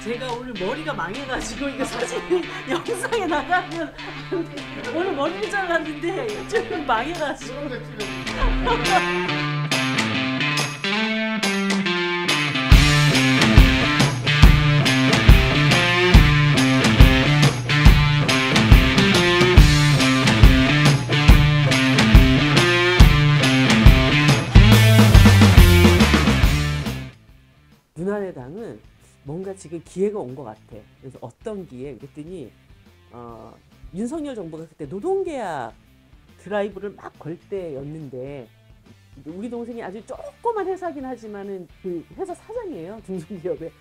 제가 오늘 머리가 망해가지고 이거 사진 영상에 나가면 안 돼. 오늘 머리를 잘랐는데 좀 망해가지고. 누나네당은 뭔가 지금 기회가 온 것 같아. 그래서 어떤 기회? 그랬더니 윤석열 정부가 그때 노동계약 드라이브를 막 걸 때였는데, 우리 동생이 아주 조그만 회사긴 하지만은 그 회사 사장이에요. 중소기업의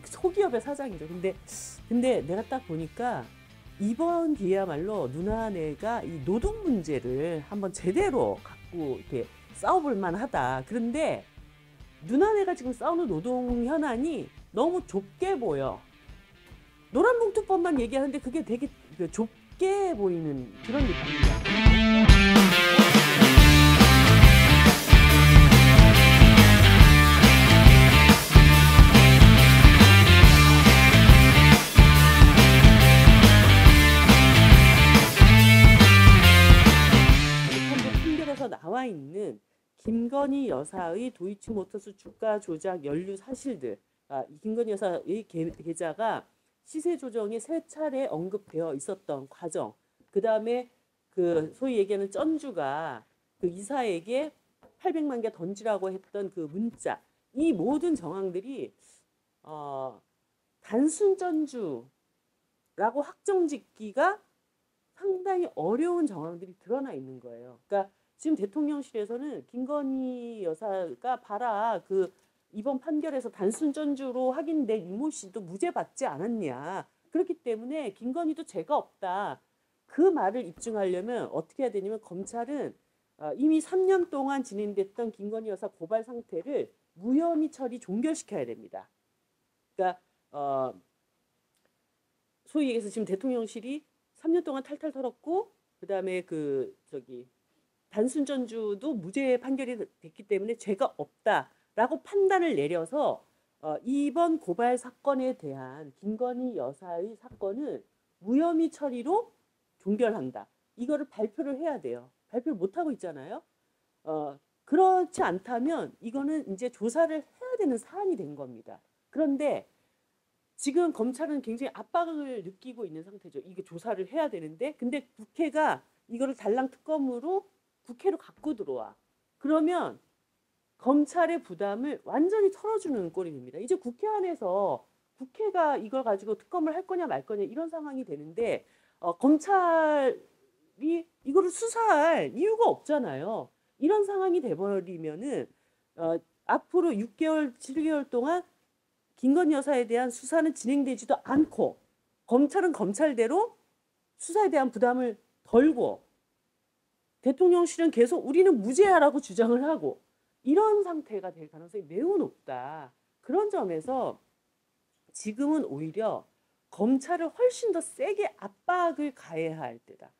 소기업의 사장이죠. 근데 내가 딱 보니까 이번 기회야말로 누나네가 이 노동 문제를 한번 제대로 갖고 이렇게 싸워볼 만하다. 그런데 누나네가 지금 싸우는 노동 현안이 너무 좁게 보여. 노란봉투법만 얘기하는데 그게 되게 좁게 보이는 그런 느낌이야. 판결에서 나와 있는 김건희 여사의 도이치모터스 주가 조작 연루 사실들, 김건희 여사의 계좌가 시세 조정에 3차례 언급되어 있었던 과정, 그 다음에 그 소위 얘기하는 쩐주가 그 이사에게 800만 개 던지라고 했던 그 문자, 이 모든 정황들이 단순 쩐주라고 확정짓기가 상당히 어려운 정황들이 드러나 있는 거예요. 그러니까 지금 대통령실에서는 김건희 여사가 봐라, 그 이번 판결에서 단순 전주로 확인된 이모 씨도 무죄 받지 않았냐. 그렇기 때문에 김건희도 죄가 없다. 그 말을 입증하려면 어떻게 해야 되냐면, 검찰은 이미 3년 동안 진행됐던 김건희 여사 고발 상태를 무혐의 처리 종결시켜야 됩니다. 그러니까 소위 얘기해서 지금 대통령실이 3년 동안 탈탈 털었고, 그 다음에 단순 전주도 무죄 판결이 됐기 때문에 죄가 없다라고 판단을 내려서 이번 고발 사건에 대한 김건희 여사의 사건은 무혐의 처리로 종결한다. 이거를 발표를 해야 돼요. 발표를 못하고 있잖아요. 그렇지 않다면 이거는 이제 조사를 해야 되는 사안이 된 겁니다. 그런데 지금 검찰은 굉장히 압박을 느끼고 있는 상태죠. 이게 조사를 해야 되는데, 근데 국회가 이거를 달랑 특검으로 국회로 갖고 들어와. 그러면 검찰의 부담을 완전히 털어주는 꼴이 됩니다. 이제 국회 안에서 국회가 이걸 가지고 특검을 할 거냐 말 거냐 이런 상황이 되는데, 검찰이 이거를 수사할 이유가 없잖아요. 이런 상황이 돼버리면은 앞으로 6개월, 7개월 동안 김건희 여사에 대한 수사는 진행되지도 않고, 검찰은 검찰대로 수사에 대한 부담을 덜고, 대통령실은 계속 우리는 무죄야라고 주장을 하고, 이런 상태가 될 가능성이 매우 높다. 그런 점에서 지금은 오히려 검찰을 훨씬 더 세게 압박을 가해야 할 때다.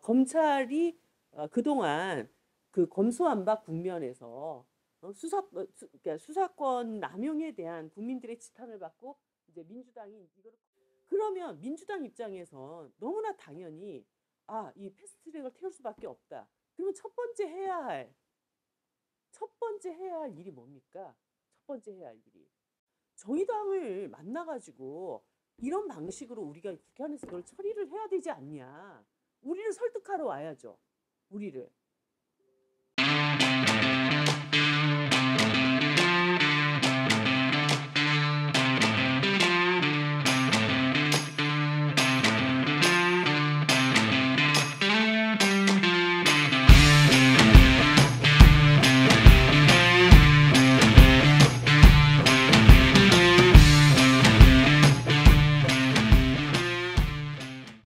검찰이 그동안 그 검수완박 국면에서 그러니까 수사권 남용에 대한 국민들의 지탄을 받고, 이제 민주당이 이걸, 그러면 민주당 입장에서 너무나 당연히 이 패스트트랙을 태울 수밖에 없다. 그러면 첫 번째 해야 할 일이 뭡니까? 첫 번째 해야 할 일이 정의당을 만나가지고 이런 방식으로 우리가 국회 안에서 그걸 처리를 해야 되지 않냐. 우리를 설득하러 와야죠. 우리를.